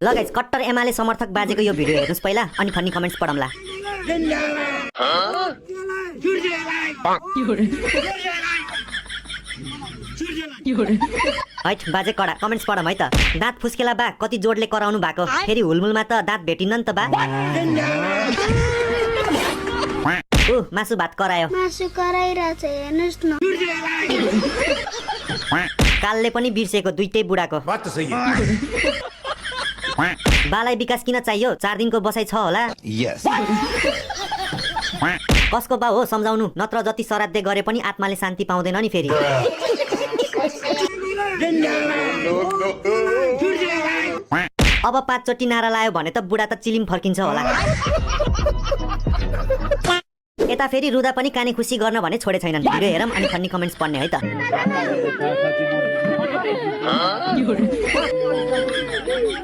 ल गाइस कट्टर एमाले समर्थक बाजेको यो भिडियो हेर्नुस् पहिला अनि फन्नी कमेन्ट्स पढौँला। हैट बाजे कडा कमेन्ट्स पढम है त। दाँत फुस्केला बा कति जोडले कराउनु भएको, फेरि हुलमुलमा त दाँत भेटिन्न नि त बा। मासु भात करायो। मासु कराइरहेछ हेर्नुस् न। कालले पनि बिर्सेको दुईटै बुढाको। बालाई विकास किन चाहियो? 4 दिनको बसाइ छ होला। कसको बा हो सम्झाउनु, नत्र जति श्राद्ध गरे पनि आत्माले शान्ति पाउँदैन नि फेरि। अब 5 चोटि नारा लायो भने त बुढा त चिलिम फर्किन्छ होला। यता फेरि रुदा पनि काने खुसी गर्न भने छोडे छैनन्। भिडियो हेरौँ अनि फन्नी कमेन्ट्स पढ्ने है त।